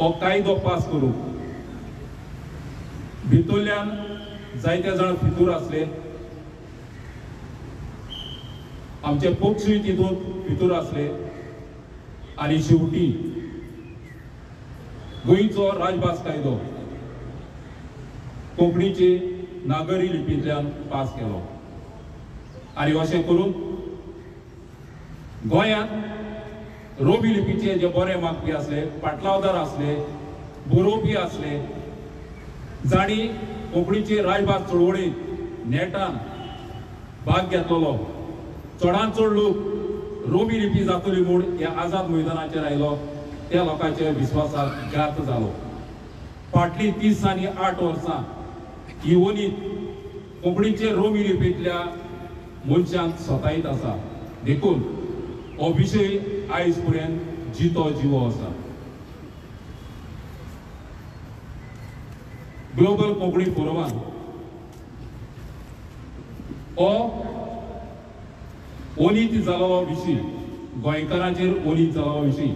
हो कायदो पास करूंक भितरल्यान जायते जाण भितर आसले, आमचे पक्षूय तितून भितर आसले आनी शेवटी गोंयचो राजभास कायदो कोंकणीचे नागरी लिपींतल्यान पास केलो आनी अशें करून गोंयांत रोमी लिपीचे जे बरे मागपी आसले, पाटलावदार आसले, बरोवपी आसले, जाणी कोंकणीचे राजभास चळवळीत नेटान भाग घेतलो, चडांत चड लोक रोमी लिपी जातली म्हूण ह्या आझाद मैदानाचेर आयलो, त्या लोकांच्या विस्वासाक घात जालो. फाटली 30 आनी 8 वर्सां ही वणीत कोंकणीचे रोमी लिपींतल्या मनशांक सतायत आसा. देखून हो विशय आयज पर्यंत जितो जिवो आसा. ग्लोबल कोंकणी फोरमान हो ओनीत जाल्लो विशीं, गोंयकारांचेर ओनीत जाल्लो विशीं,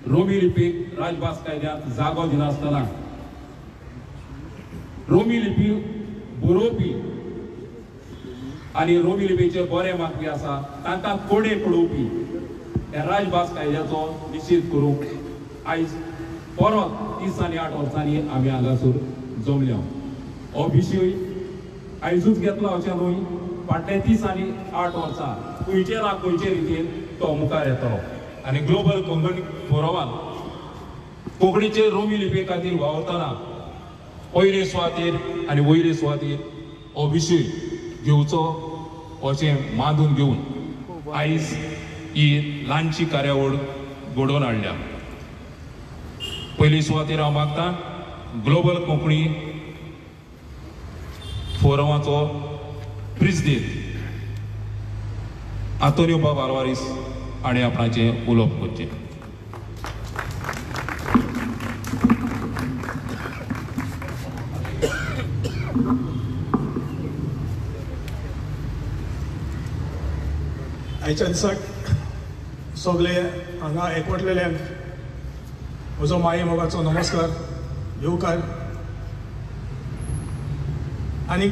रोमी लिपीक राजभास कायद्यांत जागो दिनासतना रोमी लिपी बरोवपी आनी रोमी लिपीचे बरे मागपी आसा तांकां कोडे पडोवपी ह्या राजभास कायद्याचो निशेध करूंक आयज परत 30 आनी 8 वर्सांनी आमी हांगासर जमल्या. हो विशय आयजूच घेतला अशें न्हय, फाटले 30 आनी 8 वर्सां खंयचे ना खंयचे रितीन तो मुखार येतलो. आनी ग्लोबल कोंकणी फोरमान कोंकणीचे रोमी लिपी खातीर वावरतना पयले सुवातेर आनी वयले सुवातेर हो विशय घेवचो अशें मांदून घेवन आयज ही ल्हानशी कार्यावळ घडोवन हाडल्या. पयली सुवातेर हांव मागतां ग्लोबल कोंकणी फोरमाचो प्रेसिडेंट आंतोनियो बाब आल्वारीस हाणें आपणाचें उलोवप करचें. आयच्या दिसाक सगळे हांगा एकवटलेल्यांक म्हजो माये मोगाचो नमस्कार येवकार. आनी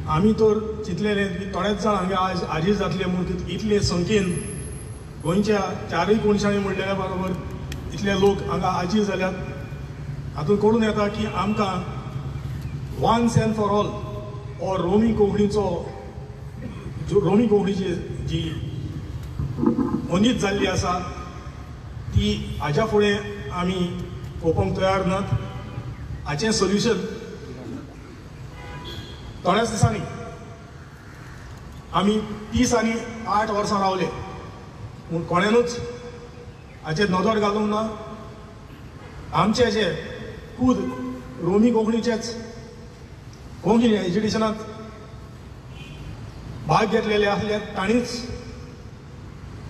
आमी तर चिंतलेले की थोडेच जाण हांगा आज हाजीर जातले म्हूण इतले संख्येन गोंयच्या 4 कोनशांनी म्हणलेल्या बरोबर इतले लोक हांगा हाजीर जाल्यात. हातूंत कळून येता की आमकां वन्स एंड फॉर ऑल हो रोमी कोंकणीची जी ओनीत जाल्ली आसा ती हाच्या फुडें आमी पळोवपाक तयार नात. हाचें सोल्युशन थोड्याच दिसांनी आमी 30 आनी 8 वर्सां रावले पूण कोणेनूच हाचेर नदर घालूंक ना. आमचे जे खूद रोमी कोंकणीचेच कोंकणी एज्युकेशनांत भाग घेतलेले आसले तांणीच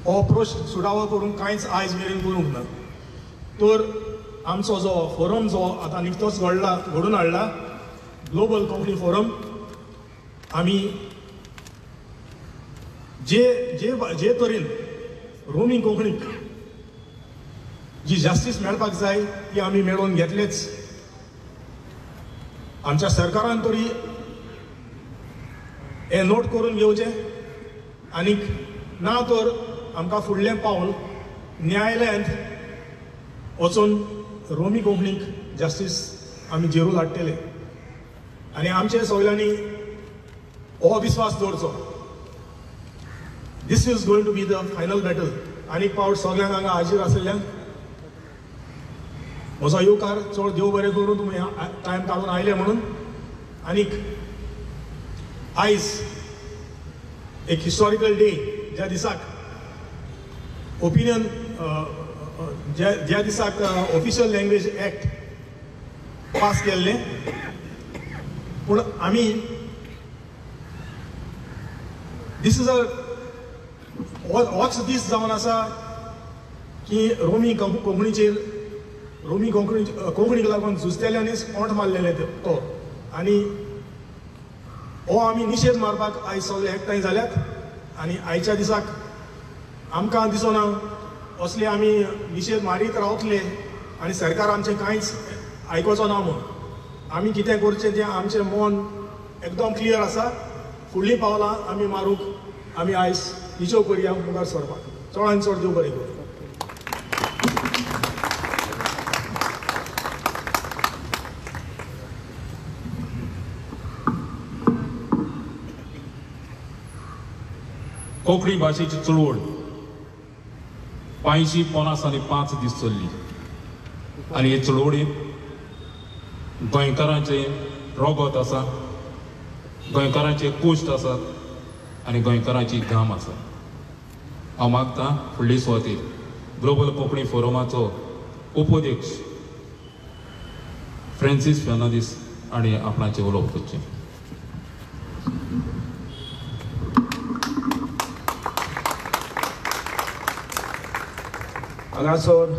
हो प्रश्न सुटावो करून कांयच आयज मेरेन करूंक ना. तर आमचो जो फोरम जो आतां निकतोच घडून हाडला ग्लोबल कोंकणी फोरम, आमी जे तरेन रोमी कोंकणीक जी जस्टीस मेळपाक जाय ती आमी मेळोवन घेतलेच. आमच्या सरकारान तरी हें नोट करून घेवचें आनीक ना तर आमकां फुडलें पावल न्यायालयांत वचून रोमी कोंकणीक जस्टीस आमी जेरूल हाडटले. आनी आमचे सगळ्यांनी हो विस्वास दवरचो this is going to be the final battle. आनीक पावट सगळ्यांक हांगा हाजीर आसलेल्यांक म्हजो येवकार. चड देव बरें करून तुमी टायम काडून आयले म्हणून. आनीक आयज एक हिस्टॉरिकल डे ज्या दिसाक ओपिनियन ज्या दिसाक ऑफिशियल लँग्वेज एक्ट पास केल्लें पूण आमी दीस इज होच दीस जावन आसा की रोमी कोंकणीक लागून झुजतेल्यांनीच कोंट मारलेले तो. आनी हो आमी निशेध मारपाक आयज सगळे एकठांय जाल्यात. आनी आयच्या दिसाक आमकां दिसना असले आमी निशेध मारीत रावतले आनी सरकार आमचें कांयच आयकोचो ना म्हूण आमी कितें करचें तें आमचें मन एकदम क्लियर आसा. फुडलीं पावलां आमी मारूंक आमी आयज हिशोब करया मुखार सरपाक. चडांत चड देव बरें करूं. कोंकणी भाशेची चळवळ 555 दीस चल्ली आनी हे चळवळीत गोंयकारांचे रोगत आसा, गोंयकारांचे कोश्ट आसात आनी गोंयकारांची घाम आसा. हांव मागतां फुडले सुवातेर ग्लोबल कोंकणी फोरमाचो उपाध्यक्ष फ्रांसीस फेर्नांदीस हांणी आपणाचें उलोवप करचें. हांगासर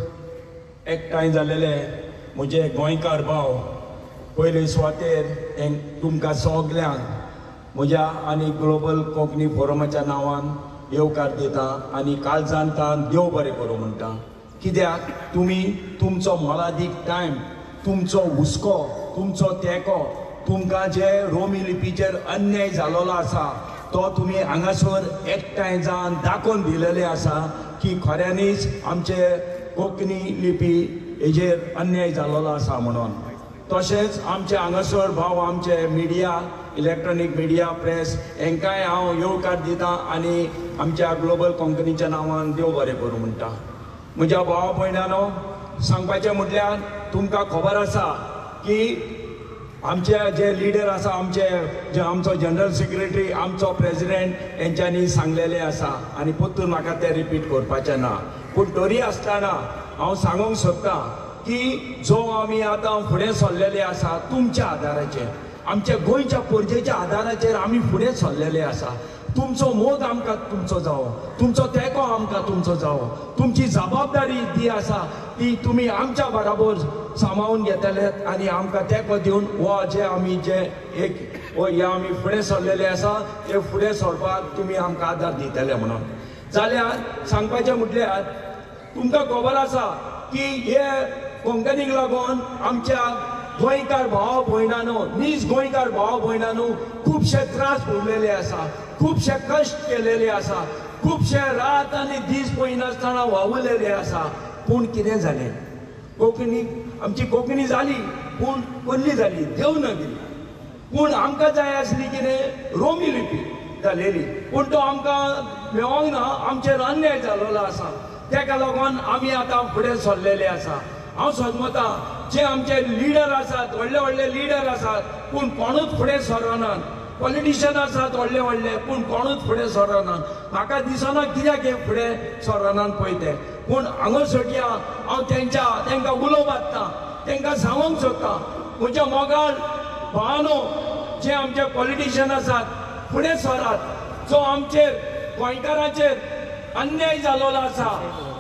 एकठांय जालेले म्हजे गोंयकार भाव पयले सुवातेर तुमकां सगल्यांक म्हज्या आनी ग्लोबल कोंकणी फोरमाच्या नांवान येवकार दिता आनी काळजांतान देव बरें करूं म्हणटा. कित्याक तुमी तुमचो मोलादीक टायम, तुमचो हुस्को, तुमचो तेंको, तुमकां जे रोमी लिपीचेर अन्याय जालोलो आसा तो तुमी हांगासर एकठांय जावन दाखोवन दिलेले आसा की खऱ्यांनीच आमचे कोंकणी लिपी हेजेर अन्याय जालोलो आसा म्हणून. तशेंच आमचे हांगासर भाव आमचे मिडिया, इलेक्ट्रॉनीक मिडिया, प्रेस हांकांय हांव येवकार दितां आनी आमच्या ग्लोबल कोंकणीच्या नांवान देव बरें करूं म्हणटा. म्हज्या भावा भयणांनो, सांगपाचें म्हटल्यार तुमकां खबर आसा की आमचे जे लिडर आसा, आमचो जनरल सेक्रेटरी, आमचो प्रेसिडेंट हेंच्यांनी सांगलेले आसा आनी परतून म्हाका तें रिपीट करपाचें ना. पूण तरी आसतना हांव सांगूंक सोदतां की जो आमी आतां फुडें सरलेले आसा तुमच्या आदाराचेर, आमच्या गोंयच्या परजेच्या आदाराचेर आमी फुडें सरलेले आसा. तुमचो मोग आमकां तुमचो जावो, तुमचो तेंको आमकां तुमचो जावो, तुमची जबाबदारी ती आसा ती तुमी आमच्या बराबर सांबाळून घेतलेत आनी आमकां तेंको दिवन हो जे आमी हे आमी फुडें सरलेले आसा ते फुडें सरपाक तुमी आमकां आदार दितले म्हणून. जाल्यार सांगपाचें म्हटल्यार तुमकां खबर आसा की हे कोंकणीक लागून आमच्या गोंयकार भाव भयणांनो, नीज गोंयकार भाव भयणांनो खुबशे त्रास भोगलेले आसा, खुबशे कश्ट केलेले आसा, खुबशे रात आनी दीस पळयनासतना वावुरलेले आसा. पूण कितें जालें? कोंकणी आमची कोंकणी जाली पूण व्हडली जाली, देव न दिली. पूण आमकां जाय आसली कितें? रोमी लिपी जालेली, पूण तो आमकां मेळोंक ना. आमचेर अन्याय जालोलो आसा, तेका लागून आमी आतां फुडें सरलेले आसा. हांव सोदमतां जे आमचे लिडर आसात, व्हडले व्हडले लिडर आसात पूण कोणूच फुडें सरनात. पॉलिटिशियन आसात व्हडले व्हडले पूण कोणूच फुडें सरनात. म्हाका दिसना कित्याक हे फुडें सरनात पळय ते. पूण हांगासरच्या हांव तांकां उलो मारतां, तांकां सांगूंक सोदतां, म्हज्या मोगाळ भावानो, जे आमचे पॉलिटिशियन आसात फुडें सरात. जो आमचेर गोंयकारांचेर अन्याय जालोलो आसा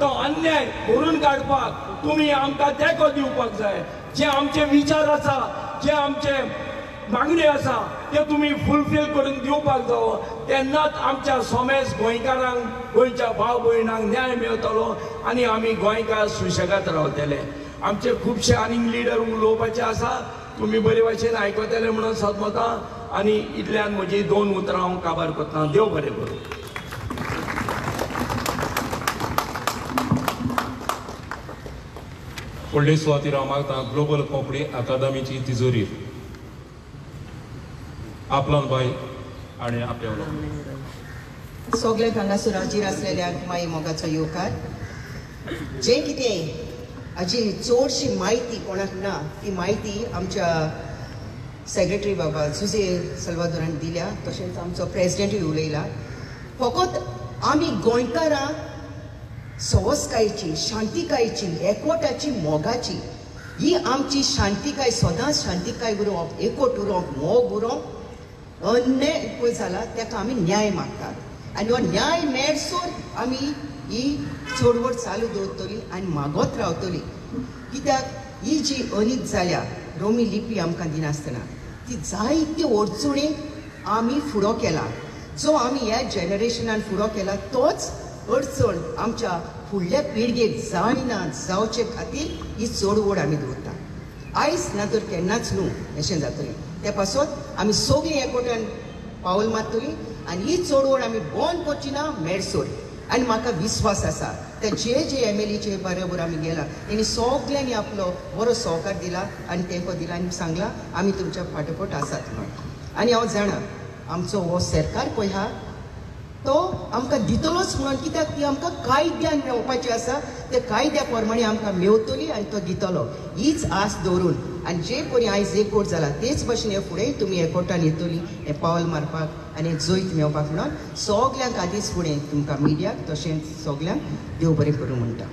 तो अन्याय भरून काडपाक तुमी आमकां तेंको दिवपाक जाय. जे आमचे विचार आसा, जे आमचे मागणी आसा ते तुमी फुलफील करून दिवपाक जावो. तेन्नाच आमच्या सोमेज गोंयकारांक, गोंयच्या भाव भयणांक न्याय मेळटलो आनी आमी गोंयकार सुशेगाद रावतले. आमचे खुबशे आनीक लिडर उलोवपाचे आसा, तुमी बरे भाशेन आयकतले म्हणून सदमतां आनी इतल्यान म्हजी 2 उतरां हांव काबार करतां. देव बरें करूं. फुडले सुवातेर हांव मागतां ग्लोबल कोंकणी अकादमीची तिजोरी आपलान बाय आनी आपल्या उलोवप. सगळ्यांक हांगासर हाजीर आसलेल्यांक माई मोगाचो येवकार. जे कितें हाजी चडशी म्हायती कोणाक ना ती म्हायती आमच्या सेक्रेटरी बाबा जुझे सल्वादोरान दिल्या, तशेंच आमचो प्रेसिडेंटूय उलयला. फकत आमी गोंयकारां सवस्कायेची, शांतीकायेची, एकवटाची, मोगाची ही आमची शांतीकाय सदांच शांतीकाय उरोवप, एकवट उरोवप, मोग उरोवप. अन्याय पळय जाला ताका आमी न्याय मागतात आनी हो न्याय मेळसर आमी ही चळवळ चालू दवरतली आनी मागोत रावतली. कित्याक ही जी अनीत जाल्या रोमी लिपी आमकां दिनासतना ती जायत्यो अडचणींक आमी फुडो केला. जो आमी ह्या जेनरेशनान फुडो केला तोच अडचण आमच्या फुडल्या पिळगेक जायना जावचे खातीर ही चळवळ आमी दवरता. आयज ना तर केन्नाच न्हू अशें जातलें. ते पासत आमी सगळीं एकवटान पावल मारतलीं आनी ही चळवळ आमी बंद करची ना मेडसोर. आनी म्हाका विस्वास आसा ते जे MLAचे बरोबर आमी गेला तेणी सगळ्यांनी आपलो बरो सहकार दिला आनी तेंको दिला आनी सांगला आमी तुमच्या फाटोफाट आसात म्हणून. आनी हांव जाणा आमचो हो सरकार पळय हा तो आमकां दितलोच म्हणून, कित्याक ती आमकां कायद्यान मेळोवपाची आसा. ते कायद्या प्रमाणे आमकां मेळटली आनी तो दितलो हीच आस दवरून. आनी जे कोणी आयज एकवट जाला तेच भाशेन हे फुडें तुमी एकवटान येतली हें पावल मारपाक आनी जैत मेळोवपाक म्हणून सगल्यांक आदींच फुडें तुमकां मिडियाक तशेंच सगल्यांक देव बरें करूं म्हणटा.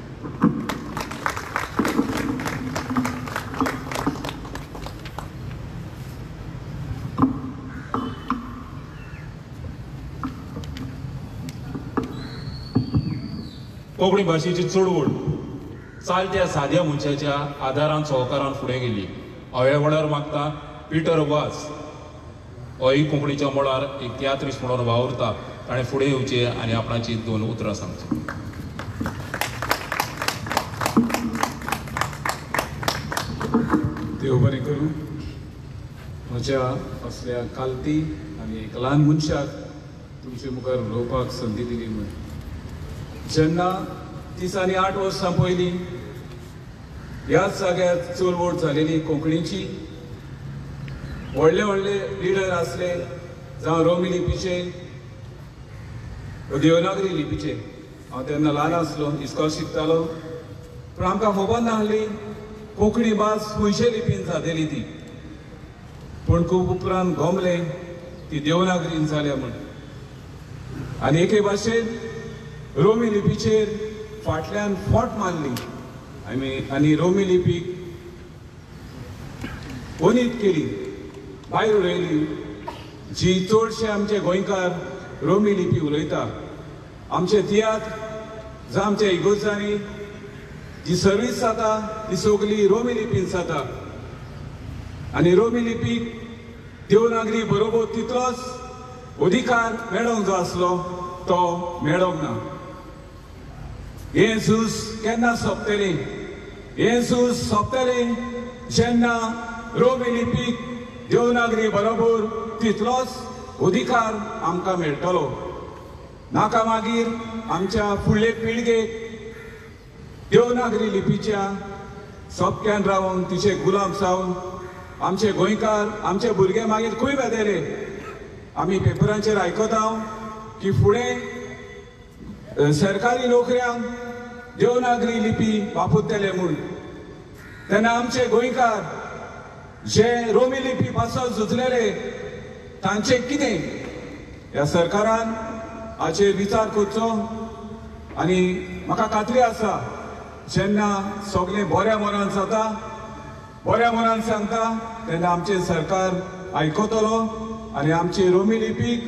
कोंकणी भाशेची चळवळ चालत्या साद्या मनशाच्या आदारान सहकारान फुडें गेली. हांव ह्या वेळार मागता पिटर वाज होय कोंकणीच्या मळार एक तियात्रीस्ट म्हणून वावुरता, ताणें फुडें येवचें आनी आपणाची 2 उतरां सांगची. देव बरें करूं. म्हज्या असल्या कालती आनी एक ल्हान मनशाक तुमचे मुखार उलोवपाक संदी दिली म्हण. जेन्ना 30 आनी 8 वर्सां पयलीं ह्याच जाग्यार चळवळ जालेली कोंकणीची, व्हडले व्हडले लिडर आसले, जावं रोमी लिपीचे देवनागरी लिपीचे. हांव तेन्ना ल्हान आसलो, इस्कॉल शिकतालो, पूण आमकां खबर नासली कोंकणी भास खंयचे लिपीन जातली ती. पूण खूब उपरांत गोमलें ती देवनागरीन जाल्या म्हण. आनी एके भाशेन रोमी लिपीचेर फाटल्यान फोट मारली आनी रोमी लिपीक ओनीत केली, भायर उडयली. जी चडशे आमचे गोंयकार रोमी लिपी उलयता, आमचे तियात्र जावं आमच्या इगोर्जांनी जी सर्वीस जाता ती सगळी रोमी लिपीन जाता. आनी रोमी लिपीक देवनागरी बरोबर तितलोच अधिकार मेळोंक जाय आसलो, तो मेळोंक ना. हें झूज केन्ना सोंपतलें? हें झूज सोंपतलें जेन्ना रोमी लिपीक देवनागरी बरोबर तितलोच अधिकार आमकां मेळटलो. नाका मागीर आमच्या फुडले पिळगेक देवनागरी लिपीच्या सोंपक्यान रावन तिचे गुलाम जावन आमचे गोंयकार आमचे भुरगे मागीर खंय वेदेले. आमी पेपरांचेर आयकता की फुडें सरकारी नोकऱ्यांक देवनागरी लिपी वापरतले म्हूण. तेन्ना आमचे गोंयकार जे रोमी लिपी पासत झुजलेले तांचे कितें? ह्या सरकारान हाचेर विचार करचो. आनी म्हाका खात्री आसा जेन्ना सगळें बऱ्या मनान जाता, बऱ्या मनान सांगता, तेन्ना आमचें सरकार आयकतलो आनी आमची रोमी लिपीक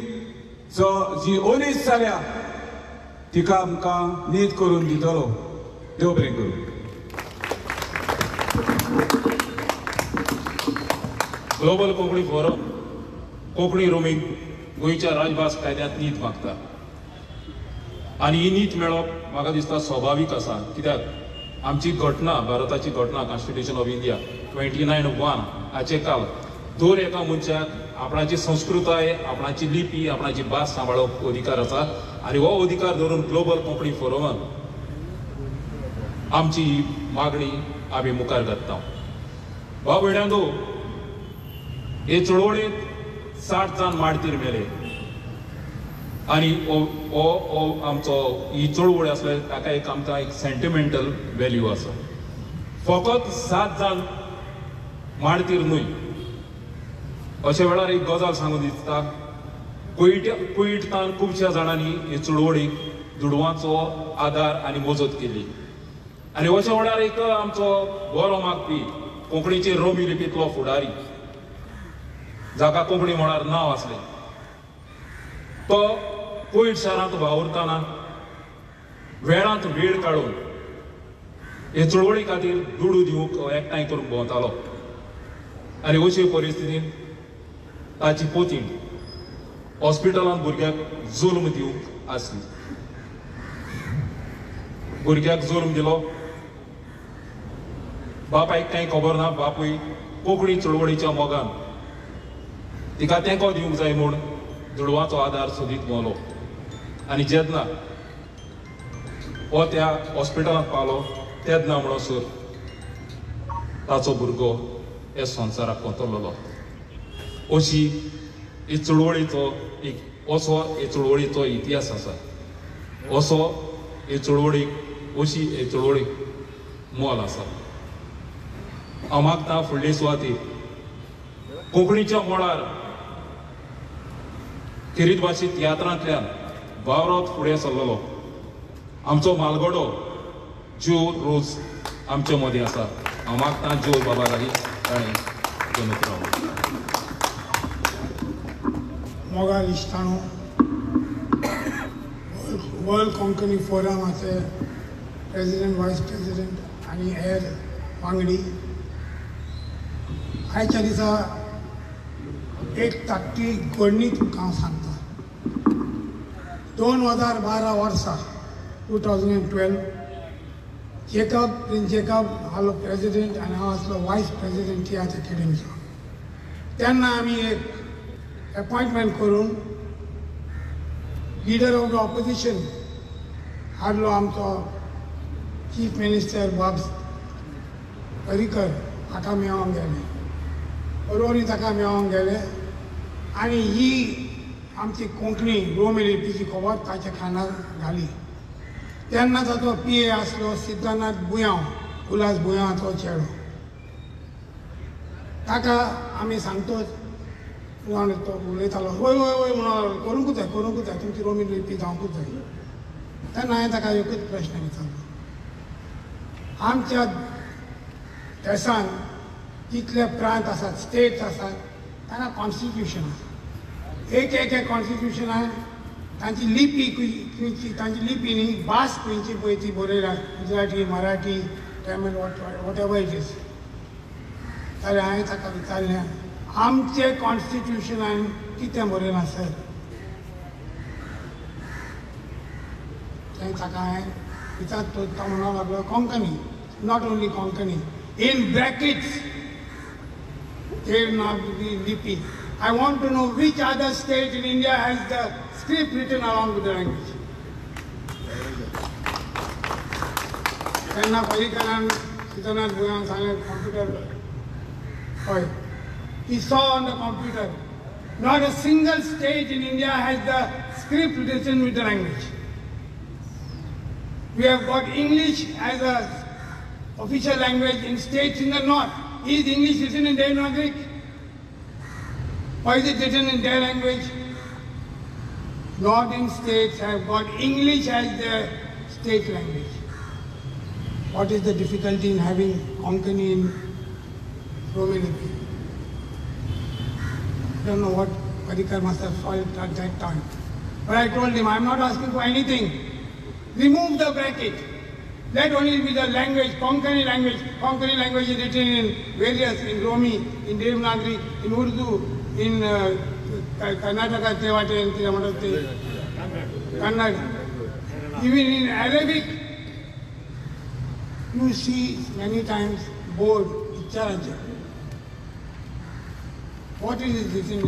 जी ओनीस जाल्या तिका आमकां नीट करून दितलो. देव बरें करूं. ग्लोबल कोंकणी फोरम कोंकणी रोमीक गोंयच्या राजभास कायद्यांत नीत मागता आनी ही नीत मेळप म्हाका दिसता स्वाभावीक आसा. कित्याक आमची घटना, भारताची घटना, कॉन्स्टिट्यूशन ऑफ इंडिया 29(1) हाचे काल दर एका मनशाक आपणाची संस्कृताय, आपणाची लिपी, आपणाची भास सांबाळप अधिकार आसा. आनी हो अधिकार धरून ग्लोबल कोंकणी फोरमान आमची मागणी आमी मुखार घालता. भाव भयणांनो, हे चळवळींत 60 जाण मारतीर मेले आनी हो आमचो ही चळवळ आसले ताका एक आमकां एक सेंटिमेंटल व्हॅल्यू आसा. फकत 7 जाण मारतीर न्हय. अशा वेळार एक गजाल सांगून दिसता, कुयटान खुबश्या जाणांनी हे चळवळीक दुडवांचो आदार आनी मजत केली. आनी अशा वेळार एक आमचो बरो मागपी कोंकणीचे रोमी लिपींतलो फुडारी, जाका कोंकणी मळार नांव आसलें, तो कुयट शारांत वावुरतना वेळांत वेळ काडून हे चळवळी खातीर दुडू दिवंक एकठांय करून भोंवतालो. आनी अशे परिस्थितींत ताची पोतीण हॉस्पिटलांत भुरग्याक जुल्म दिवंक आसली. भुरग्याक जल्म दिलो. बापायक कांय खबर ना, बापूय कोंकणी चळवळीच्या मोगान तिका तेंको दिवंक जाय म्हूण दुडवाचो आदार सोदीत भोंवलो. आनी जेन्ना हो त्या हॉस्पिटलांत पावलो तेन्ना म्हणसर ताचो भुरगो ह्या संवसाराक कोंतरलेलो. अशी हे चळवळीचो एक असो हे चळवळीचो इतिहास आसा. असो हे चळवळीक अशी हे चळवळीक मोल आसा. हांव मागता फुडले सुवातेर कोंकणीच्या मोळार किरीत भाशेंत तियात्रांतल्यान वावरत फुडें सरलेलो आमचो मालगडो ज्यो रोज आमचे मदीं आसा. हांव मागता ज्यो बाबा राही ताणें जमत रावलो. मोगाल इश्टाणो, वर्ल्ड कोंकणी फोरमाचे प्रेसिडेंट, वायस प्रेसिडेंट आनी हेर वांगडी, आयच्या दिसा एक ताकती घडणी तुमकां हांव सांगता. 2012 वर्सा 2012 प्रिन्स जेकब आहलो प्रेसिडेंट आनी हांव आसलो वायस प्रेसिडेंट तियात्र अकॅडमीचो. तेन्ना आमी एक अपॉयंटमेंट करून लिडर ऑफ द ऑपोजिशन हाडलो आमचो चीफ मिनिस्टर बाब्स पर्रीकर. ताका मेळोंक गेले, बरोबर ताका मेळोंक गेले आनी ही आमची कोंकणी रोमी लिपीची खबर ताच्या कानार घाली. तेन्ना ताचो PA आसलो सिद्धनाथ बुयांव, उल्हास बुयांवाचो चेडो. ताका आमी सांगतोच तो उलयतालो, वय वय वय म्हणून करूंकूच जाय तुमची रोमी लिपी जावंकूच जाय. तेन्ना हांवें ताका एकूच प्रश्न विचारलो, आमच्या देशान कितले प्रांत आसात, स्टेट्स आसात, तांकां कॉन्स्टिट्यूशन आसा. एक कॉन्स्टिट्यूशनान तांची लिपी खंयची, तांची लिपी न्ही भास खंयची पळय ती बरयल्या, Gujarati, Marathi, Tamil, what ever it is. जाल्यार हांवें ताका विचारलें, आमचे कॉन्स्टिट्यूशनान कितें बरयलां सर? ताका हांवें विचारतो, तो म्हणूंक लागलो Konkani, not only Konkani, in brackets Devanagari लिपी. I want to know which other state in India has the script written along with the language. तेन्ना पर्रीकरान सिद्धनाथ बुयांक सांगलें computer हय. He saw on the computer, not a single state in India has the script written with the language. We have got English as a official language in states in the north. Is English written in Devanagari? Why is it written in their language? Northern states have got English as their state language. What is the difficulty in having Konkani in Roman lipi? I don't know what Parikar must have felt at that time. But I told him, I'm not asking for anything. Remove the bracket. Let only be the language, Konkani language. Konkani language is written in various, in Romi, in Devanagari, in Urdu, in Karnataka, Tevate, Kannada. Even in Arabic, you see many times board, Icharaja. What is it written in?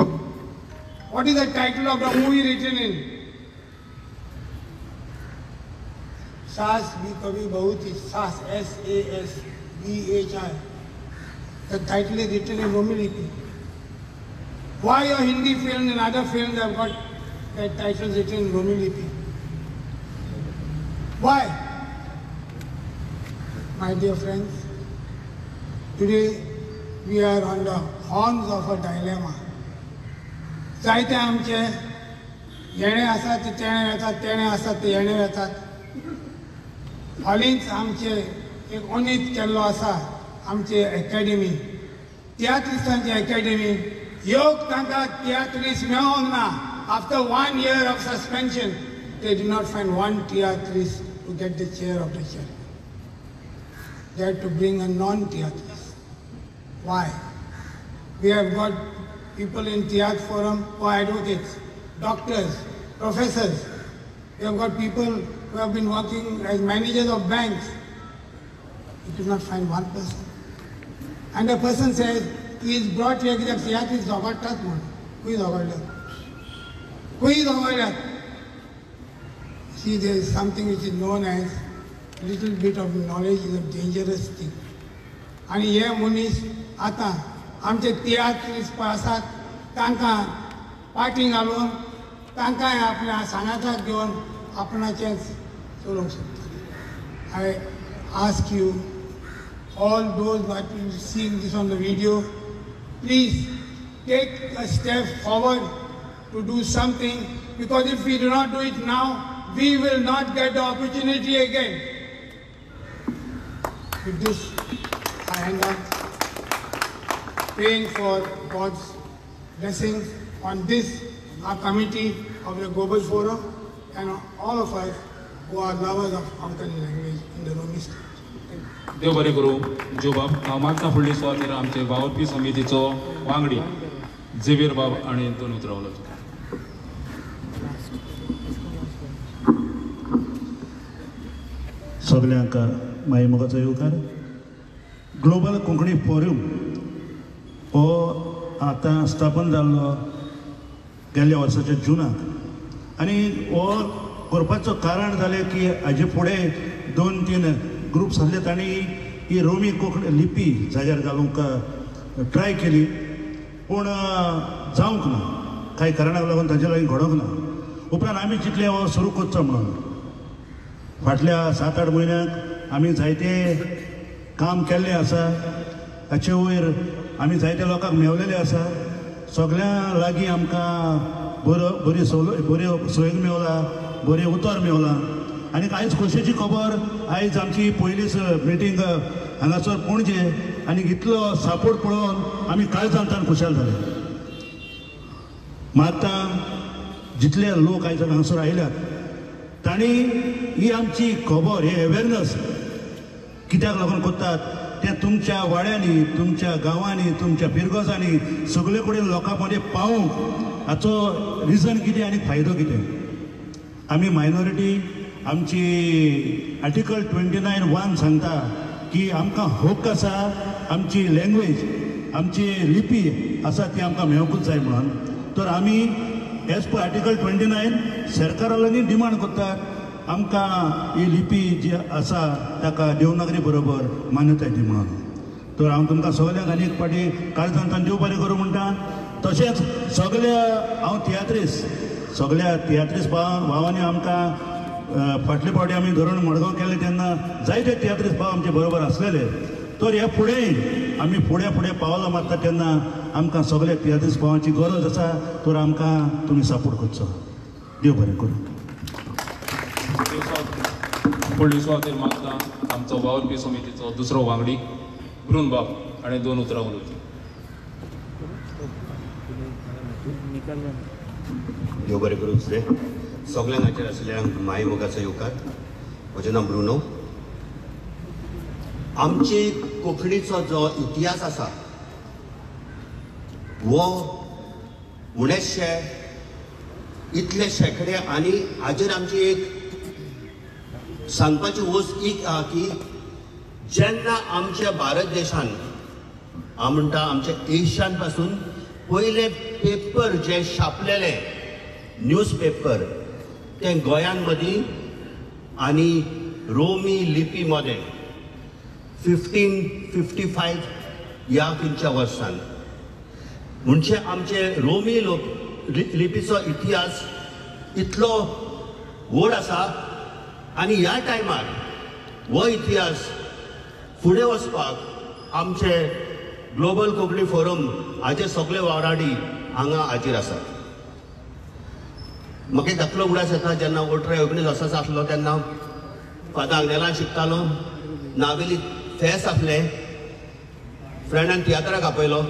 What is the title of the movie written in? Saas Bhi Kabhi Bahuti, Saas, S-A-S-B-H-I. The title is written in Romi lipi. Why your Hindi films and other films have got that titles written in Romi lipi? Why? My dear friends, today we are on the horns of a dilemma. जायते आमचे येणे आसात ते तेणे येतात, तेणे आसात ते येणे येतात. हालींच आमचे एक उन्नीत केल्लो आसा आमचे अकॅडमी, तियात्रिस्टांची अकॅडमी. योग तांकां तियात्रिस्ट मेळोंक ना. After 1 year of suspension, they did not find one theatrist to get the chair of the chair. They had to bring a non-theatrist. Why? We have got people in Theatre Forum who are advocates, doctors, professors. We have got people who have been working as managers of banks, you could not find one person. And a person says, he is brought here because he has his Zogartat mode. Who is Zogartat? Who is Zogartat? See, there is something which is known as little bit of knowledge is a dangerous thing. आणि हे मनीस आतां आमचे तियात्रीस आसात तांकां पाटी घालून तांकांय आपल्या सांगाताक घेवन आपणाचें चलोवंक सोदता. I ask you all those who are seeing this on the video, please take a step forward to do something, because if we do not do it now, we will not get the opportunity again. With this, I end up praying for God's blessings on this, our committee of the Global Forum, and all of us who are lovers of Konkani language in the Romi state. देव बरें करूं. जो बाब हांव मागता फुडली सुवातेर आमचे वावरपी समितीचो वांगडी झेवियर बाब आनी दोन उतरावलो. सगळ्यांक माई मोगाचो येवकार. ग्लोबल कोंकणी फोरम हो आतां स्थापन जाल्लो गेल्ल्या वर्साच्या जुनाक, आनी हो करपाचो कारण जालें की हाजे फुडें 2-3 ग्रुप्स आसले तांणी ही रोमी कोंकणी लिपी जाग्यार घालूंक ट्राय केली, पूण जावंक ना. कांय कारणाक लागून ताचे लागीं घडोंक ना. उपरांत आमी चिंतलें हो सुरू करचो म्हणून. फाटल्या 7-8 म्हयन्याक आमी जायते काम केल्लें आसा. हाचे वयर आमी जायत्या लोकांक मेवलेले आसा. सगळ्यां लागीं आमकां बरी सोय मेवला, बरें उतर मेवलां. आनी आयज खोशयेची खबर, आयज आमची पयलीच मिटींग हांगासर पणजे, आनी इतलो सापोर्ट पळोवन आमी काळजांतान खुशाल जाले. मात जितले लोक आयज हांगासर आयल्यात तांणी ही आमची खबर, हे अवेरनस कित्याक लागून करतात तें तुमच्या वाड्यांनी, तुमच्या गांवांनी, तुमच्या पिरगोजांनी सगळे कडेन लोकां मदें पावूंक हाचो रिजन कितें आनी फायदो कितें. आमी मायनॉरिटी, आमची आर्टिकल 29(1) सांगता की आमकां हक्क आसा, आमची लँग्वेज, आमची लिपी आसा ती आमकां मेळोंकूच जाय म्हणून. तर आमी एज पर आर्टिकल 29 सरकारा लागीं डिमांड करतात आमकां ही लिपी जी आसा ताका देवनागरी बरोबर मान्यताय दी म्हणून. तर हांव तुमकां सगळ्यांक आनी एक फावटी काळजांतान देव बरें करूं म्हणटा. तशेंच हांव सगळ्या तियात्रीस भावांनी आमकां फाटले फावटी आमी धरून मडगांव केले तेन्ना जायते तियात्रीस भाव आमचे बरोबर आसलेले. तर हे फुडें आमी फुडें पावलां मारता तेन्ना आमकां सगळ्या तियात्रीस भावांची गरज आसा. तर आमकां तुमी सपोर्ट करचो. देव बरें करूं. फुडली सुवातेर मागता आमचो वावरपी समितीचो दुसरो वांगडी ब्रुन बाब आनी 2 उतरां उलोवचीं. देव बरें करूं. सगळ्यांक हाचेर आसल्यांक माय मोगाचो येवकार. म्हजें नांव ब्रुनो. आमची कोंकणीचो जो इतिहास आसा वो उणेशे इतले शेकडे, आनी हाचेर आमची एक सांगपाची वस्त एक आहा की जेन्ना आमच्या भारत देशान, हांव म्हणटा आमच्या एशियान पासून पयले पेपर जे छापलेले न्यूज पेपर ते गोंयान मदीं आनी रोमी लिपी मध्ये 1555 ह्या खंयच्या वर्सान. म्हणजे आमचे रोमी लिपीचो इतिहास इतलो व्हड आसा. आनी ह्या टायमार हो इतिहास फुडें वचपाक आमचे ग्लोबल कोंकणी फोरम हाचे सगळे वावराडी हांगा हाजीर आसात. म्हाका एक धाकलो उडास येता. जेन्ना 18-19 वर्सांचो आसलो तेन्ना फादर आंगनेलान शिकतालो. नावेली फेस्त आसलें. फ्रेंडान तियात्राक आपयलो.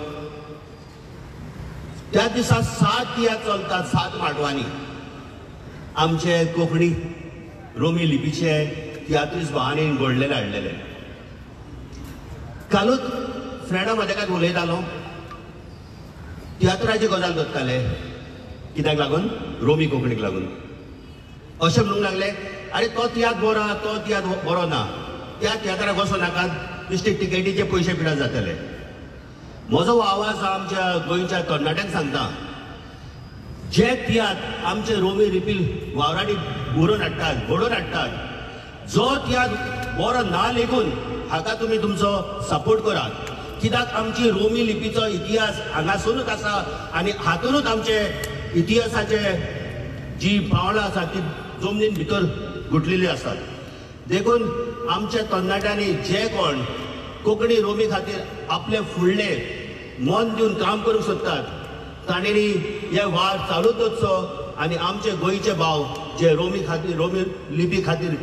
त्या दिसा 7 तियात्र चलतात, 7 माटवांनी. आमचे कोंकणी रोमी लिपीचे तियात्रीस भावांनी घडलेले हाडलेले. कालूच फ्रेंडा म्हाज्या काय उलयतालो. तियात्राची गजाल धरताले. कित्याक लागून? रोमी कोंकणीक लागून. अशें म्हणूंक लागले अरे तो तियात्र बरो आहा तो तियात्र बरो ना, त्या तियात्राक वचो नाकात, बेश्टे टिकेटीचे पयशे पिड्यार जातले. म्हजो आवाज आमच्या गोंयच्या तरणाट्यांक सांगता, जे तियात्र आमचे रोमी रिपील वावरांनी बुरोवन हाडटात, घडोवन हाडटात, जो तियात्र बरो ना लेगून हाका तुमी तुमचो सपोर्ट करात. कित्याक आमची रोमी लिपीचो इतिहास हांगासरूच आसा आनी हातूनच आमचे इतिहासाचे जी पावलां आसात ती जमनीन भितर गुटलेली आसात. देखून आमच्या तरणाट्यांनी जे कोण कोंकणी रोमी खातीर आपले फुडले मन दिवन काम करूंक सोदतात, तांणी हे वार चालूच दवरचो आनी आमचे गोंयचे भाव जे रोमी खातीर रोमी लिपी खातीर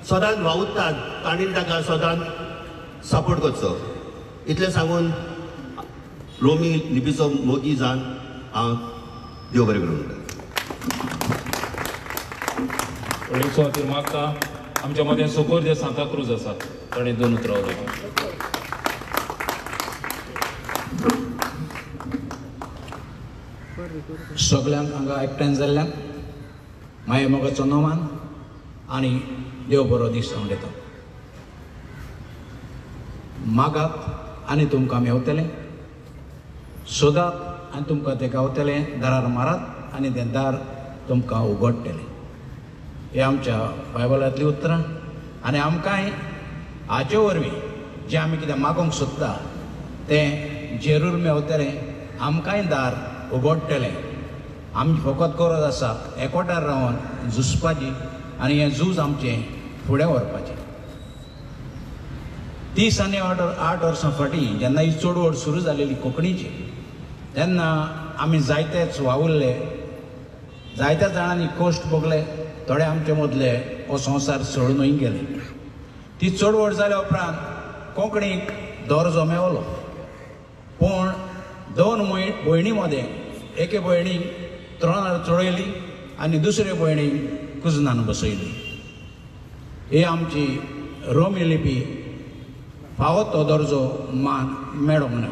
सदांच वावुरतात तांणी ताका सदांच सपोर्ट करचो. इतलें सांगून रोमी लिपीचो मोगी जावन हांव देव बरें करूं म्हणटा. व्हडलीचो खातीर मागता. आमच्या मदें सोकोर जे सांताक्रूज आसा ताणें 2 उतरां उलयलीं. सगळ्यांक हांगा एकठांय जाल्ल्यांक माये मोगाचो नोमान आनी देव बरो दीस जावं दिता. मागात आनी तुमकां मेवतलें, सोदात आनी तुमकां तें गावतलें, दारार मारात आनी तें दार तुमकां उगडटलें. हे आमच्या बायबलांतलीं उतरां आनी आमकांय हाचे वरवीं जें आमी कितें मागोंक सोदता तें जरूर मेवतलें, आमकांय दार उगडटलें. आमची फकत गरज आसा एकवटार रावन झुजपाची आनी हें झूज आमचें फुडें व्हरपाचें. 30 आनी 8 वर्सां फाटीं जेन्ना ही चळवळ सुरू जालेली कोंकणीची, तेन्ना आमी जायतेच वावुरले, जायत्या जाणांनी कश्ट भोगले, थोडे आमचे मदले हो संवसार सोडूनय गेले. ती चळवळ जाल्या उपरांत कोंकणीक दर्जो मेवलो, पूण 2 भयणी मदें एके भयणीक त्रोणार चडयली आनी दुसरे भयणीक कुजनान बसयली. ही आमची रोमी लिपी फावो तो दर्जो मान मेळोंक ना.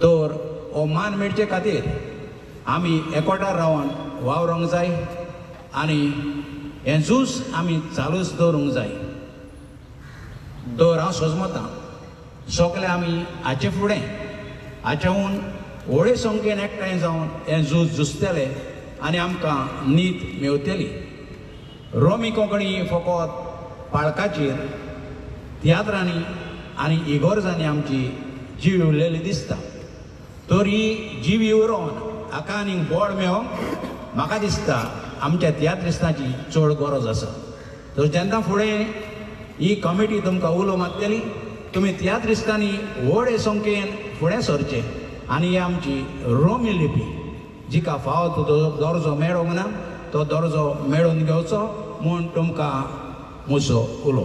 तर हो मान मेळचे खातीर आमी एकवटार रावन वावरोंक जाय आनी हें झूज आमी चालूच दवरूंक जाय. तर हांव सोजमतां सगळे आमी हाचे फुडें हाच्याहून व्हडे संख्येन एकठांय जावन हें झूज झुजतले आनी आमकां न्हीद मेवतली. रोमी कोंकणी फकत पाळकाचेर, तियात्रांनी आनी इगोर्जांनी आमची जीव उरलेली दिसता. तर ही जीव उरोवन हाका आनीक बोड मेळोवंक म्हाका दिसता आमच्या तियात्रिस्तांची चड गरज आसा. तर जेन्ना फुडें ही कमिटी तुमकां उलो मारतली, तुमी तियात्रिस्तांनी व्हडे संख्येन फुडें सरचे आनी ही आमची रोमी लिपी जिका फावो तो दर्जो मेळोंक ना तो दर्जो मेळोवन घेवचो म्हूण तुमकां म्हजो उलो.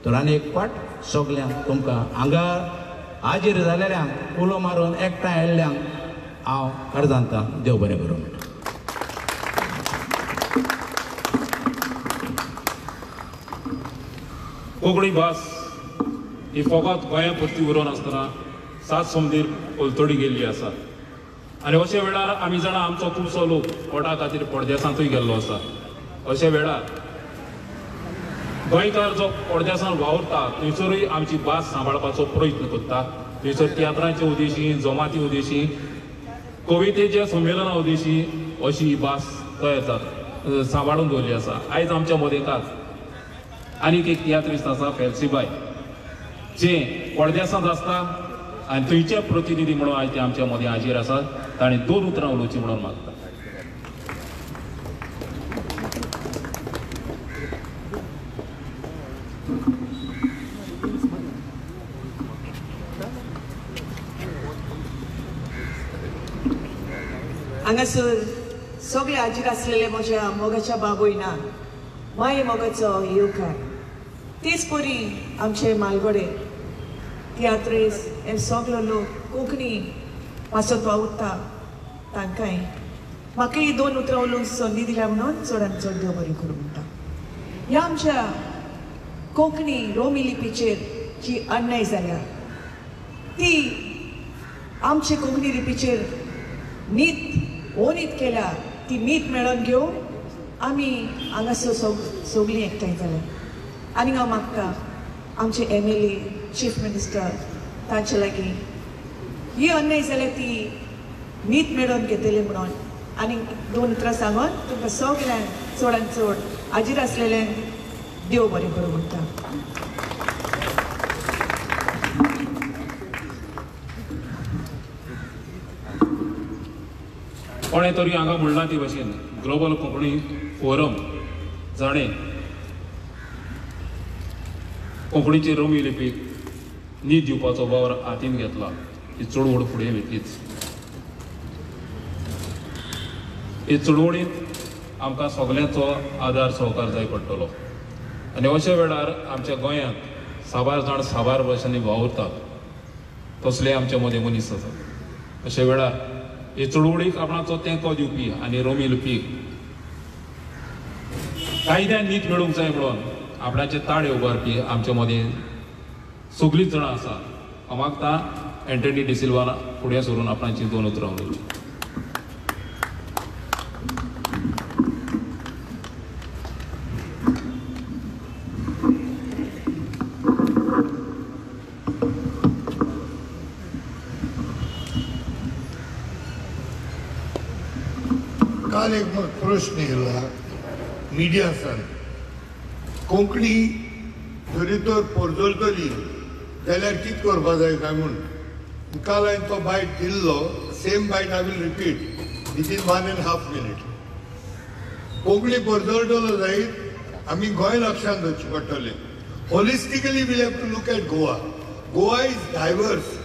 तर आनी एक पाट सगल्यांक तुमकां हांगा हाजीर जालेल्यांक उलो मारून एकठांय आयिल्ल्यांक हांव अर्जांतां देव बरें करूं म्हणटा. कोंकणी भास ही फकत गोंया पुरती उरोवन आसतना 7 समदीर उलतडी गेल्ली आसा. आनी अशे वेळार आमी जाणा आमचो खुबसो लोक पोटा खातीर परदेसांतूय गेल्लो आसा. अशे वेळार गोंयकार जो परदेसांत वावुरता थंयसरूय आमची भास सांबाळपाचो प्रयत्न करता. थंयसर तियात्रांचे उद्देशी, जमाती उद्देशी, कवितेच्या संमेलना उद्देशी अशी ही भास थंय सांबाळून दवरली आसा. आयज आमच्या मदेकात आनीक एक तियात्रिस्ट आसा फेलसीबाई, जे परदेसांत आसता आनी थंयचे प्रतिनिधी म्हणून आयज ते आमच्या मदें हाजीर आसात. ताणें 2 उतरां उलोवचीं म्हणून मागता. हांगासर सगळे हाजीर आसलेले म्हज्या मोगाच्या बाबोयना माये मोगाचो येवकार, तेच परी आमचे मालगडे तियात्रीस हे सगलो लोक कोंकणी भासत वावुरता तांकांय म्हाका ही 2 उतरां उलोवंक संदी दिल्या म्हणून चडांत चड देव बरें करूं म्हणटा. ह्या आमच्या कोंकणी रोमी लिपीचेर जी अन्याय जाल्या ती आमचे कोंकणी लिपीचेर नीत केल्या ती नीत मेळोवन घेवंक आमी हांगासर सगळीं एकठांय जाले आनी हांव मागता आमचे MLA चीफ मिनिस्टर तांचे लागीं ही अन्याय जाल्यार ती न्हीद मेळोवन घेतली म्हणून आनी 2 उतरां सांगून तुमकां सगळ्यांक चडांत चड हाजीर आसलेल्यांक देव बरें करूं म्हणटा. कोणें तरी हांगा म्हणला ती भाशेन ग्लोबल कोंकणी फोरम जाणें कोंकणीचे रोमी लिपीक न्हीद दिवपाचो वावर हातीन घेतला. ही चळवळ फुडें वयतलीच. हे चळवळींत आमकां सगळ्यांचो आदार सहकार जाय पडटलो आनी अशा वेळार आमच्या गोंयांत साबार जाण साबार भाशेनी वावुरतात तसले आमचे मदें मनीस आसात. अशा वेळार हे चळवळीक आपणाचो तेंको दिवपी आनी रोमी लिपीक कायद्यान न्हीद मेळूंक जाय म्हणून आपणाचे ताळे उबारपी आमचे मदें सगळींच जाणां आसा. हांव मागता एंटनी डिसिल्वा फुडें सरून आपणाची 2 उतरां उलयली. काल एक प्रश्न येयला मिडियासान कोंकणी जरी तर पोरजोलतली जाल्यार कितें करपा जाय काय म्हूण. काल हांवें तो बायट दिल्लो same byte I will repeat within 1.5 minutes. Konkani पोरजोलतलो जायत आमी गोंय लक्षांत दवरचें पडटलें. Holistically will have to look at Goa. Goa is diverse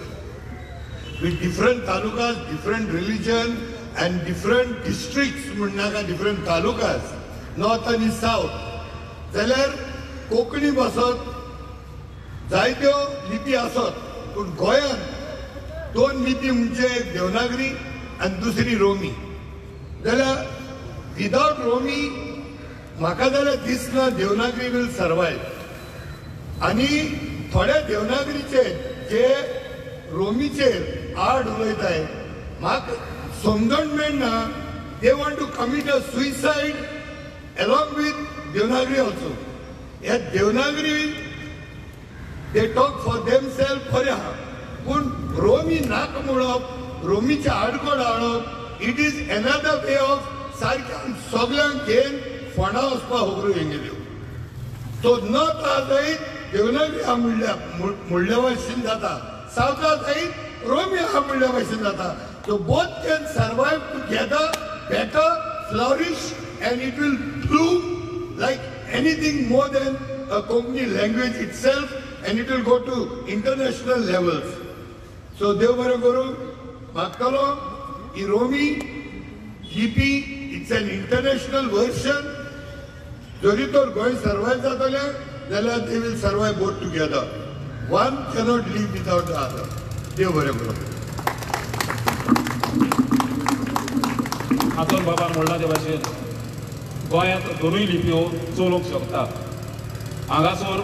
with different talukas, different religion and different districts म्हणनाका different talukas, north and south. जाल्यार कोंकणी बसत जायत्यो लिपी आसत पूण गोंयांत 2 लिपी म्हणजे एक देवनागरी आनी दुसरी रोमी. जाल्यार विदाउट रोमी म्हाका जाल्यार दिसना देवनागरी वील सर्वायव. आनी थोड्या देवनागरीचे जे रोमीचेर आड उलयताय म्हाका समजण मेळना. They want to commit a suicide along with Devanagari also. ह्या Devanagari they talk for themselves खरें आहा पूण रोमी नाका म्हणप रोमीचे आडकोड हाडप it is another way of सारक्यान सगळ्यांक घेवन फोंडा वचपाक होबऱ्यो हेंगेल्यो. सो न ता जायत देवनागरी हा म्हणल्या भशेन जाता, सावता जायत रोमी हा म्हणल्या भशेन जाता. So both can survive together, better, flourish, and it will bloom like anything more than a Konkani language itself, and it will go to international levels. So Dev Baro Guru, Makkalo, Iromi, Lipi, it's an international version. Joritor going survive zatale, then they will survive both together. One cannot live without the other. Dev Baro Guru. हातून बाबा म्हणला ते भाशेन गोंयांत दोनूय लिपयो चलोवंक शकता. हांगासर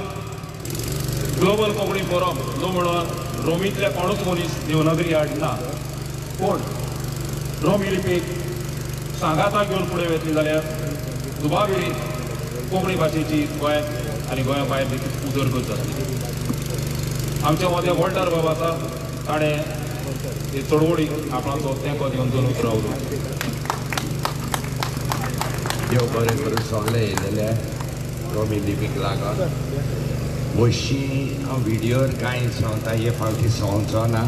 ग्लोबल कोंकणी फोरम जो म्हणून रोमींतले कोणूच मनीस देवनागरी हाडना पूण रोमी लिपीक सांगाता घेवन फुडें वतली जाल्यार दुबाविरीत कोंकणी भाशेची गोंयांत आनी गोंया भायर देखील उदरगत जातली. आमच्या मदें वॉल्टर बाबा आसा, ताणें हे चळवळीक आपणाचो तेंको दिवन दोन उतरां उलोवंक. देव बरें करून सगळे येयलेले रोमी लिपीक लागून. मोशी हांव व्हिडियोर कांय सांगता हे फावटी सांगचो ना.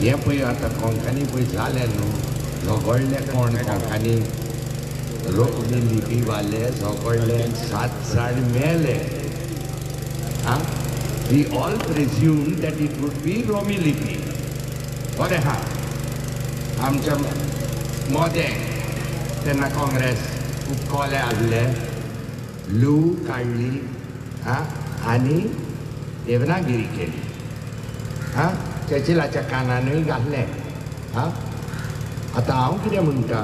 हें पळय आतां कोंकणी पळय जालें न्हू, झगडले कोण कोंकणी रोमी लिपी वाले झगडले 7 जाण मेले. We all presumed that it would be Romi Lipi. बरें हा आमच्या मोदें तेन्ना काँग्रेस खूब कोले आसले, लू काडली आनी देवनागिरी केली. चर्चिलाच्या कानानूय घातलें. आतां हांव कितें म्हणटा,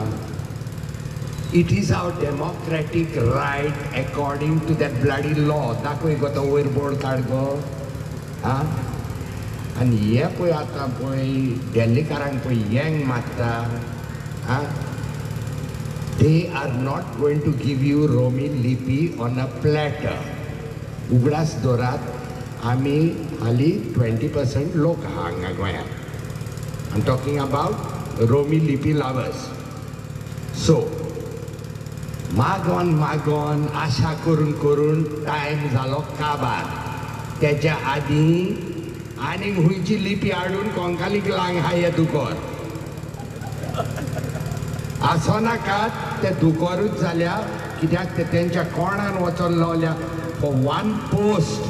it is our democratic right according to that bloody law. दाखय गो तो वयर बोर्ड काड गो. आनी हे पळय आतां पळय दिल्लीकारांक पळय यंग मारता. They are not going to give you Romi Lipi on a platter. Ugdas dorat, ami hali 20% lok hanga goya. I'm talking about Romi Lipi lovers. So, मागोन आशा करून टाइम जालो काबार. त्याच्या आधी आनी हुंयची लिपी हाडून कोंकालीक लांग हाय दुकोर. आसो नाकात ते दुकोरूच जाल्या कित्याक ते तेंच्या कोणान वचोन लावल्या. For one post,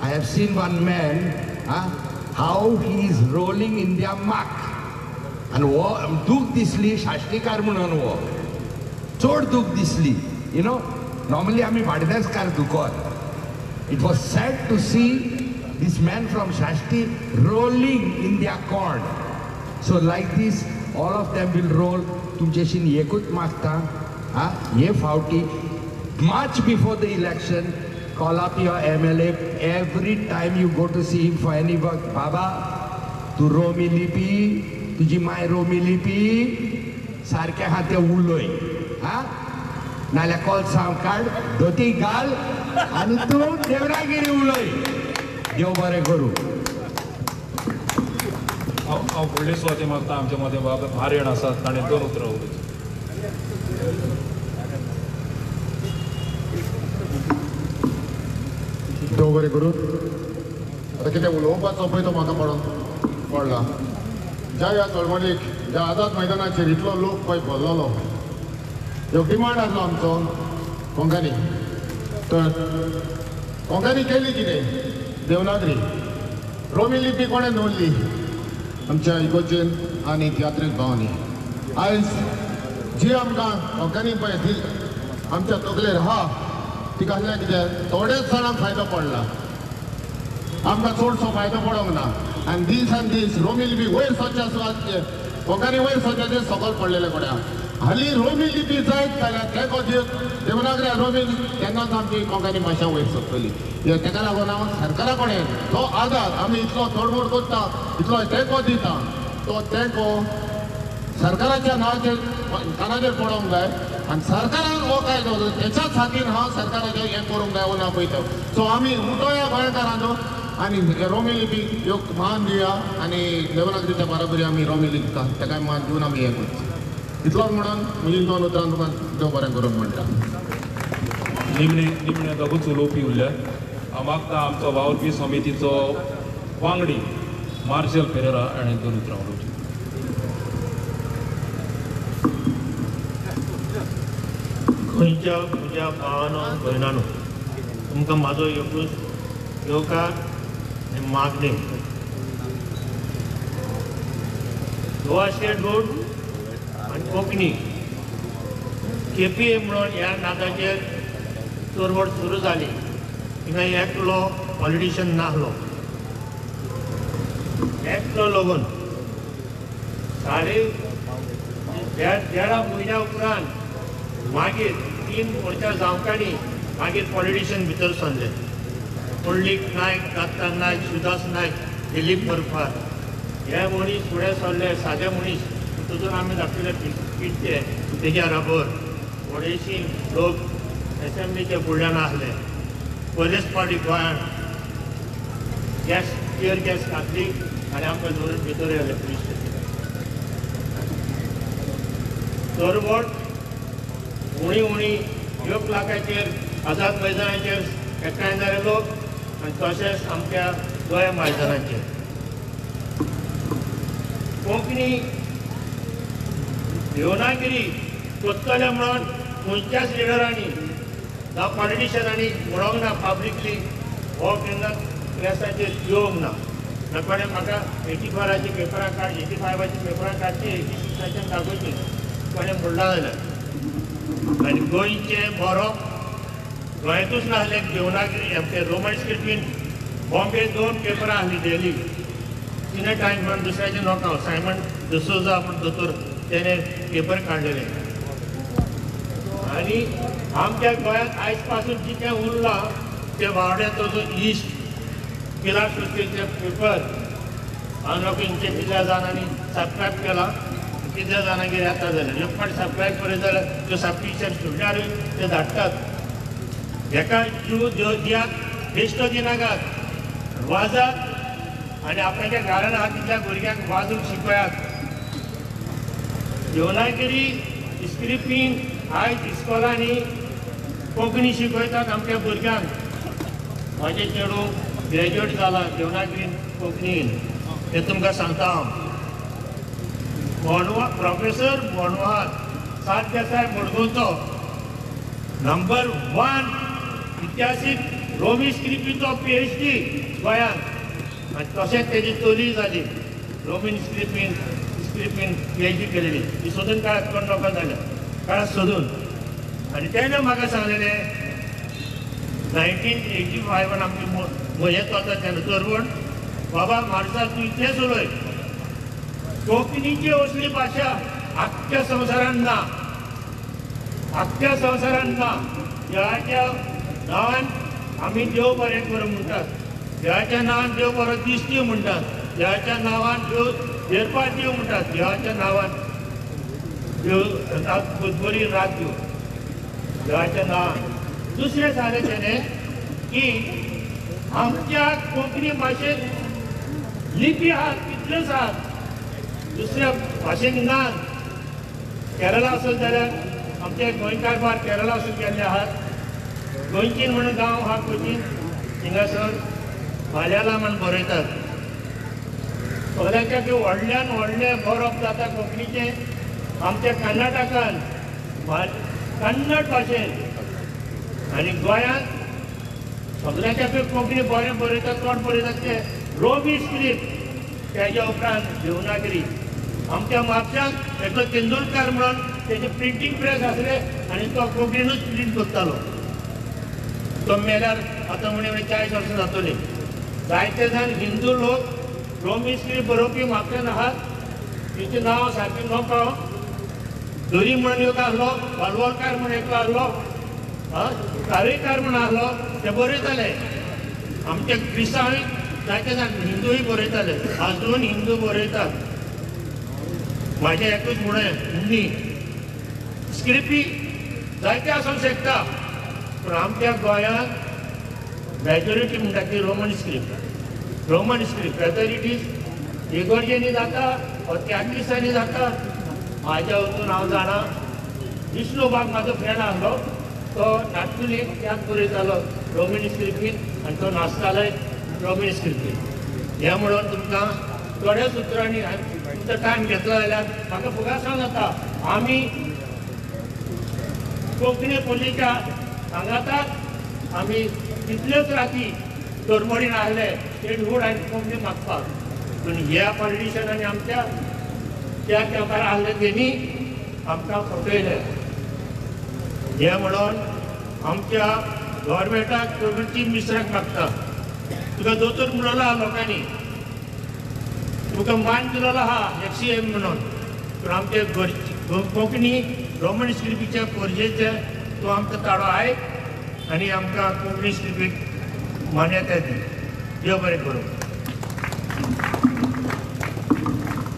I have seen one man, how he is rolling in their muck. And दूख दिसली शाश्टीकार म्हणून वो. चोड दूख दिसली. You know, normally आमी भाडदेसकार दुकोर. It was sad to see this man from Shashti rolling in their corn. So like this, all of them will roll. तुमचेशीन एकूच मागता, हे फावटी, much before the election, call up your MLA every time you go to see him for any work. Baba, tu Romi Lipi, तुझी माय Romi Lipi, सारखे हाते उलोय. नाल्या call साव काढ, धोती घाल, आणि तू देवरागिरी उलोय. देव बरें करू. हांव फुडले सुवाते मागता आमच्या मदें भारेण आसात ताणें 2 उतरां उलयलीं. देव बरें करूं. आतां कितें उलोवपाचो पळय तो म्हाका पडला. ज्या ह्या चळवळीक ज्या आझाद मैदानाचेर इतलो लोक पळय भरलेलो, ह्यो डिमांड आसलो आमचो कोंकणी. तर कोंकणी केली कितें? देवनागरी. रोमी लिपी कोणें दवरली? आमच्या इगोर्जेन आनी तियात्रीक भावांनी. आयज जी आमकां कोंकणी पळय आमच्या तकलेर आहा ती कसलें कितें थोडेच जाणांक फायदो पडला. आमकां चडसो फायदो पडोंक ना. आनी दीस रोमी लिपी वयर सोदच्या सुवात कोंकणी वयर सोदच्या सकयल पडलेले कोड्या. हाली रोमी लिपी जायत जाल्यार तेको देवनागरी रोमी तेन्नाच आमची कोंकणी भाशा वयर सरतली. तेका लागून हांव सरकारा कडेन तो आदार आमी इतलो तोडमोड करता, इतलो तेको दिता, तो तेको सरकाराच्या नांवाचेर कानाचेर पडोंक जाय. आनी सरकारान हो कायदो तेच्याच खातीर हांव सरकाराचें हें करूंक जाय ना पळयता. सो आमी उठोया गोंयकारांचो आनी रोमी लिपीक ह्यो मान दिवया आनी देवनागरीच्या बराबरी आमी रोमी लिपता तेका मान दिवन आमी हें करता. इतलोच म्हणून म्हजी 2 उतरां तुका देव बरें करून म्हणटा. निमणे दोगूच उलोवपी उरल्यात. हांव मागता आमचो वावुरपी समितीचो वांगडी मार्शल पेरेरा हाणें 2 उतरां उलोवचीं. गोंयच्या म्हज्या भावानो भयणानो, तुमकां म्हाजो एकूच येवकार आनी मागणी. गोवा स्टेट बोर्ड आनी कोंकणी KPA म्हणून ह्या नागाचेर चळवळ सुरू जाली. थिंगा एकलो पॉलिटिशियन नाहलो. एकलो लागून 1.5 म्हयन्या उपरांत मागीर 3 वर्सां जावकांनी मागीर पॉलिटिशियन भितर सरले. पुंडलीक नायक, दत्ता नायक, सुदास नायक, दिलीप बरफार हे मनीस फुडें सरले. सादे मनीस तातूंत आमी दाखयले पिट्टे तेज्या राबर थोडेशी लोक एसेंब्लीचे फुडल्यान आसले. पोलीस पार्टी गोंयांत टियर गॅस घातली आनी आमकां धरून भितर येयले पुलीस स्टेशन. चळवळ उणी 1 लाखाचेर आझाद मैदानाचेर एकठांय जाले लोक आनी तशेंच आमच्या गोंय मैदानाचेर. कोंकणी देवनागरी कोत्तले म्हणून खंयच्याच लिडरांनी ना पॉलिटिशियनांनी म्हणोंक ना पब्लिकली. हो केन्ना प्रेसाचेर येवंक ना. कोणें म्हाका 84ची पेपरां काड, 85ची पेपरां काडची, 86च्यान दाखोवची कोणें म्हणला जाल्यार. आनी गोंयचें बरोवप गोंयांतूच नासलें. देवनागरी आमचे रोमन स्क्रिप्टीन बॉम्बे 2 पेपरां आहली डेली. तिने टायम म्हणून दुसऱ्याचें नॉकाव सायमन डिसोजा म्हणून दोतोर तेणे पेपर काडलेले. आनी आमच्या गोंयांत आयज पासून जितकें उरलां ते वावड्याचो जो इश्ट पिलार सुस्तीचे पेपर हांव लोकांचे कितल्या जाणांनी सबस्क्रायब केला. कितल्या जाणांगेर येता जाल्यार एक फावट सप्लाय करत जाल्यार त्यो सबस्क्रिप्शन स्टुडंटारूय ते धाडटात हेका जीव दियात बेश्ट दिनाकात वाजात आनी आपल्याच्या घरान आहा तितल्या भुरग्यांक वाजूंक शिकयात देवनागरी स्क्रिप्टींग आयज इस्कॉलांनी कोंकणी शिकयतात आमच्या भुरग्यांक म्हाजें चेडूं ग्रॅज्युएट जाला देवनागरीन कोंकणीन तें तुमकां सांगता हांव प्रोफेसर बोंडवार सात देसाय मडगांवचो नंबर 1 इतिहासीक रोमी स्क्रिप्टीचो PhD गोंयांत आनी तशेंच तेजी चली जाली रोमीन स्क्रिप्टीन PhD केलेली ती सोदून काळात कोण लोकां जाल्या काळात सोदून आनी तेणें म्हाका सांगलेलें 1985 आमची मयत वता तेन्ना चोरवण बाबा म्हारसा तूं इतलेंच उलय कोंकणीची असली भाशा आख्ख्या संवसारान ना आख्ख्या संवसारान ना देवाच्या नांवान आमी देव बरें करूं म्हणटात देवाच्या नांवान देव बरो दीस दिवं म्हणटात देवाच्या नांवान देव देरपार दिवं म्हणटात देवाच्या नांवान देव बरी रात दिवं देवाच्या नांवान दुसरें सांगलें तेणें की आमच्या कोंकणी भाशेंत लिपी आहात कितल्योच आहात दुसऱ्या भाशेक ना केरळा आसत जाल्यार आमचे गोंयकार बार केरळा वचून गेल्ले आहात गोंयचीन म्हणून गांव आहा कोचीन थिंगासर मल्याळम आनी बरयतात सगळ्यांच्या व्हडल्यान व्हडलें बरोवप जाता कोंकणीचें आमच्या कर्नाटकान कन्नड भाशेन आनी गोंयांत सगळ्यांच्या कोंकणी बरें बरयतात कोण बरयतात ते रोमी स्क्रिप्ट तेज्या उपरांत देवनागरी आमच्या म्हापशांत एकलो तेंडुलकर म्हणून तेजे प्रिंटींग प्रेस आसले आनी तो कोंकणीनूच प्रिंट करतालो तो मेल्यार आतां म्हणे 40 वर्सां जातलीं जायते जाण हिंदू लोक रोमी स्क्रिप्ट बरोवपी म्हापशांत आहात तिचें नांव सारकें नको दोरी म्हणून एक आसलो वालवलकार म्हणून एकलो आसलो कारेकार म्हणून आसलो ते बरयताले आमचे क्रिस्तांव जायते जाण हिंदूय बरयताले आजून हिंदू बरयतात म्हाजें एकूच म्हणें हिंदी स्क्रिप्टी जायते आसूंक शकता पूण आमच्या गोंयांत मेजॉरिटी म्हणटा ती Roman script whether it is इगोर्जेनी जाता वा त्या क्रिस्तांनी जाता म्हाज्या वचून हांव जाणा विष्णू बाग म्हाजो फ्रेंड आसलो तो नाटकुली त्यात बरयतालो रोमन स्क्रिप्टीन आनी तो नाचतालोय रोमन स्क्रिप्टीन हें म्हणून तुमकां थोड्या सुत्रांनी तुमचो टायम घेतलो जाल्यार म्हाका फुगा सांग जाता आमी कोंकणी पुलीच्या सांगातात आमी कितल्योच राती चोरमडीन आसले चेडूड आनी कोंकणी मागपाक पूण ह्या पॉलिटिशनांनी आमच्या त्या तेंपार आसले तेणी आमकां फटयले हें म्हणून आमच्या गव्हर्मेंटाक कोंकणीची मिसराक मागता तुका दोतोर म्हणलो आहा लोकांनी तुका मान दिलेलो आहा FCM म्हणून पूण आमचे कोंकणी रोमन स्क्रिप्टीच्या पोरजेचे तूं आमकां ताळो आयक आनी आमकां कोंकणी स्क्रिप्टीक मान्यताय दी देव बरें करूं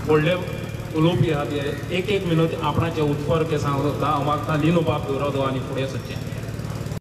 व्हडले उलोवपी आहा ते एक मिनट आपणाचे उत्तर के सांगता हांव मागता लिनो बाब गौरव आनी फुडें सच्चें